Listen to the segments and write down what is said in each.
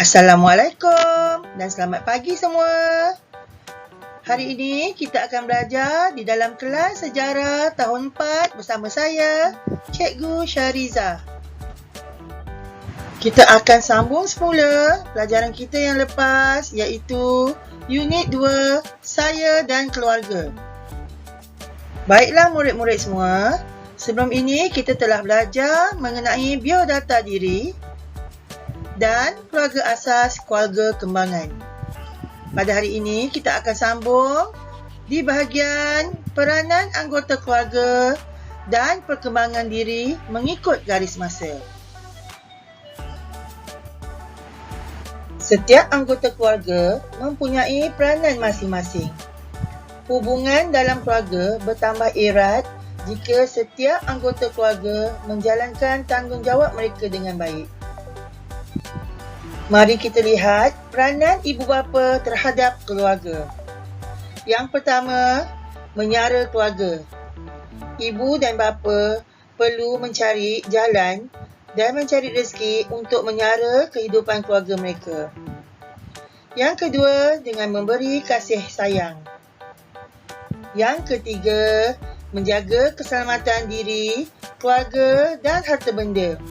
Assalamualaikum dan selamat pagi semua. Hari ini kita akan belajar di dalam kelas sejarah tahun 4 bersama saya, Cikgu Syariza. Kita akan sambung semula pelajaran kita yang lepas iaitu Unit 2, Saya dan Keluarga. Baiklah murid-murid semua, sebelum ini kita telah belajar mengenai biodata diri dan keluarga asas keluarga kembangan. Pada hari ini kita akan sambung di bahagian peranan anggota keluarga dan perkembangan diri mengikut garis masa. Setiap anggota keluarga mempunyai peranan masing-masing. Hubungan dalam keluarga bertambah erat jika setiap anggota keluarga menjalankan tanggungjawab mereka dengan baik. Mari kita lihat peranan ibu bapa terhadap keluarga. Yang pertama, menyara keluarga. Ibu dan bapa perlu mencari jalan dan mencari rezeki untuk menyara kehidupan keluarga mereka. Yang kedua, dengan memberi kasih sayang. Yang ketiga, menjaga keselamatan diri, keluarga dan harta benda.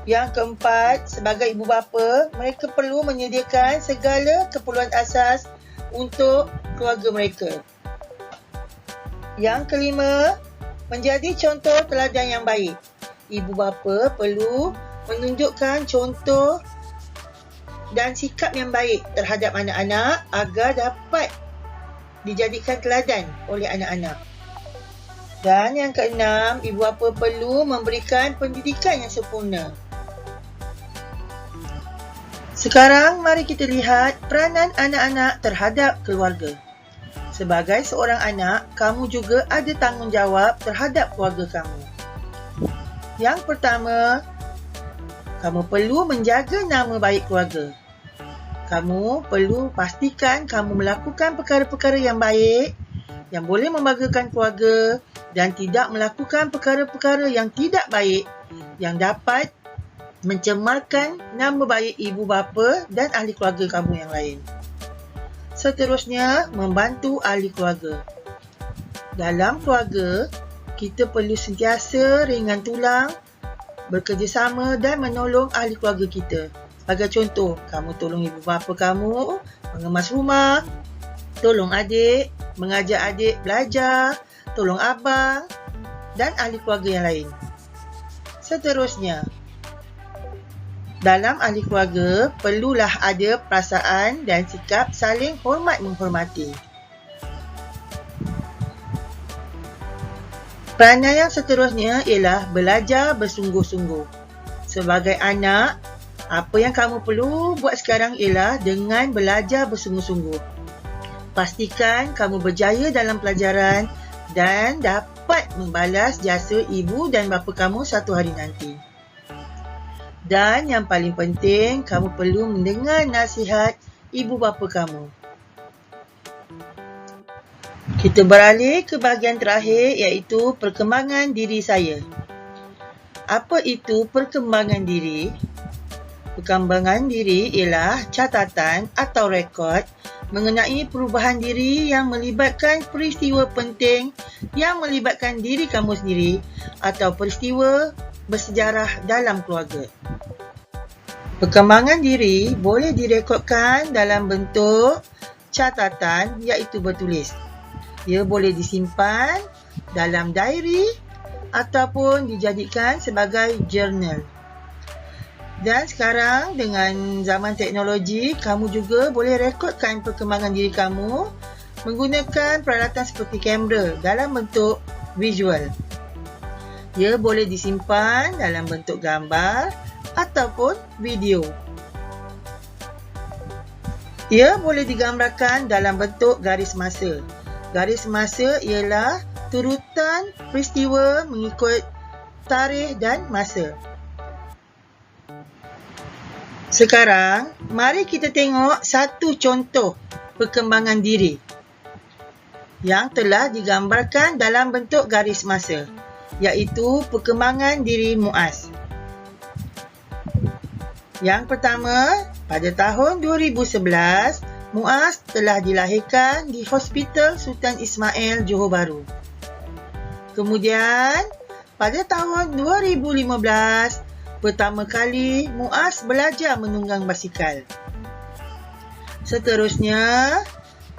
Yang keempat, sebagai ibu bapa, mereka perlu menyediakan segala keperluan asas untuk keluarga mereka. Yang kelima, menjadi contoh teladan yang baik. Ibu bapa perlu menunjukkan contoh dan sikap yang baik terhadap anak-anak agar dapat dijadikan teladan oleh anak-anak. Dan yang keenam, ibu bapa perlu memberikan pendidikan yang sempurna. Sekarang mari kita lihat peranan anak-anak terhadap keluarga. Sebagai seorang anak, kamu juga ada tanggungjawab terhadap keluarga kamu. Yang pertama, kamu perlu menjaga nama baik keluarga. Kamu perlu pastikan kamu melakukan perkara-perkara yang baik yang boleh membanggakan keluarga dan tidak melakukan perkara-perkara yang tidak baik yang dapat mencemarkan nama baik ibu bapa dan ahli keluarga kamu yang lain. Seterusnya, membantu ahli keluarga. Dalam keluarga, kita perlu sentiasa ringan tulang, bekerjasama dan menolong ahli keluarga kita. Sebagai contoh, kamu tolong ibu bapa kamu mengemas rumah, tolong adik, mengajar adik belajar, tolong abang dan ahli keluarga yang lain. Seterusnya, dalam ahli keluarga, perlulah ada perasaan dan sikap saling hormat-menghormati. Peranan yang seterusnya ialah belajar bersungguh-sungguh. Sebagai anak, apa yang kamu perlu buat sekarang ialah dengan belajar bersungguh-sungguh. Pastikan kamu berjaya dalam pelajaran dan dapat membalas jasa ibu dan bapa kamu satu hari nanti. Dan yang paling penting, kamu perlu mendengar nasihat ibu bapa kamu. Kita beralih ke bahagian terakhir iaitu perkembangan diri saya. Apa itu perkembangan diri? Perkembangan diri ialah catatan atau rekod mengenai perubahan diri yang melibatkan peristiwa penting yang melibatkan diri kamu sendiri atau peristiwa bersejarah dalam keluarga. Perkembangan diri boleh direkodkan dalam bentuk catatan iaitu bertulis. Ia boleh disimpan dalam diary ataupun dijadikan sebagai jurnal. Dan sekarang dengan zaman teknologi, kamu juga boleh rekodkan perkembangan diri kamu menggunakan peralatan seperti kamera dalam bentuk visual. Ia boleh disimpan dalam bentuk gambar ataupun video. Ia boleh digambarkan dalam bentuk garis masa. Garis masa ialah turutan peristiwa mengikut tarikh dan masa. Sekarang, mari kita tengok satu contoh perkembangan diri yang telah digambarkan dalam bentuk garis masa, iaitu perkembangan diri Muaz. Yang pertama, pada tahun 2011, Muaz telah dilahirkan di Hospital Sultan Ismail, Johor Bahru. Kemudian, pada tahun 2015, pertama kali Muaz belajar menunggang basikal. Seterusnya,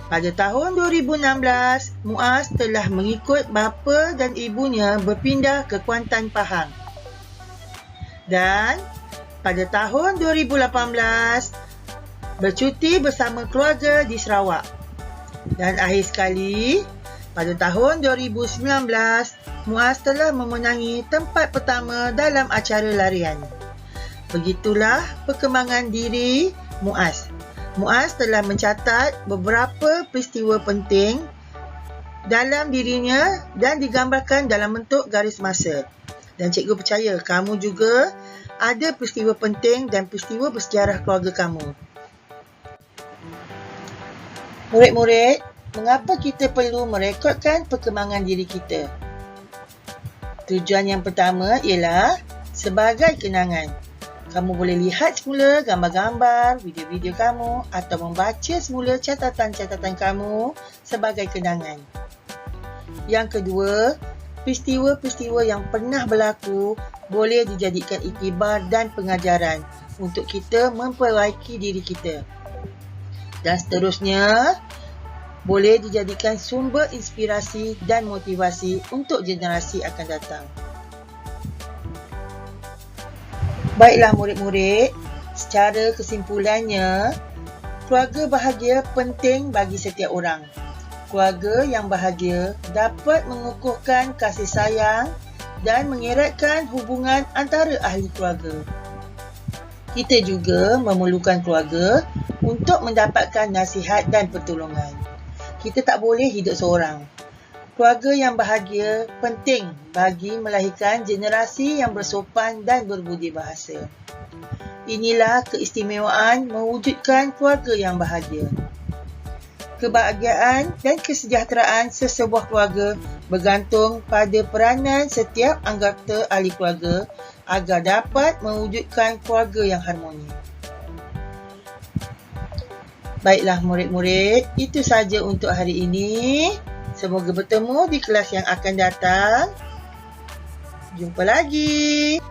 pada tahun 2016, Muaz telah mengikut bapa dan ibunya berpindah ke Kuantan, Pahang. Dan pada tahun 2018, bercuti bersama keluarga di Sarawak. Dan akhir sekali, pada tahun 2019, Muaz telah memenangi tempat pertama dalam acara larian. Begitulah perkembangan diri Muaz. Muaz telah mencatat beberapa peristiwa penting dalam dirinya dan digambarkan dalam bentuk garis masa. Dan cikgu percaya kamu juga ada peristiwa penting dan peristiwa bersejarah keluarga kamu. Murid-murid, mengapa kita perlu merekodkan perkembangan diri kita? Tujuan yang pertama ialah sebagai kenangan. Kamu boleh lihat semula gambar-gambar, video-video kamu atau membaca semula catatan-catatan kamu sebagai kenangan. Yang kedua, peristiwa-peristiwa yang pernah berlaku boleh dijadikan iktibar dan pengajaran untuk kita memperbaiki diri kita. Dan seterusnya, boleh dijadikan sumber inspirasi dan motivasi untuk generasi akan datang. Baiklah murid-murid, secara kesimpulannya, keluarga bahagia penting bagi setiap orang. Keluarga yang bahagia dapat mengukuhkan kasih sayang dan mengeratkan hubungan antara ahli keluarga. Kita juga memerlukan keluarga untuk mendapatkan nasihat dan pertolongan. Kita tak boleh hidup seorang. Keluarga yang bahagia penting bagi melahirkan generasi yang bersopan dan berbudi bahasa. Inilah keistimewaan mewujudkan keluarga yang bahagia. Kebahagiaan dan kesejahteraan sesebuah keluarga bergantung pada peranan setiap anggota ahli keluarga agar dapat mewujudkan keluarga yang harmoni. Baiklah murid-murid, itu saja untuk hari ini. Semoga bertemu di kelas yang akan datang. Jumpa lagi.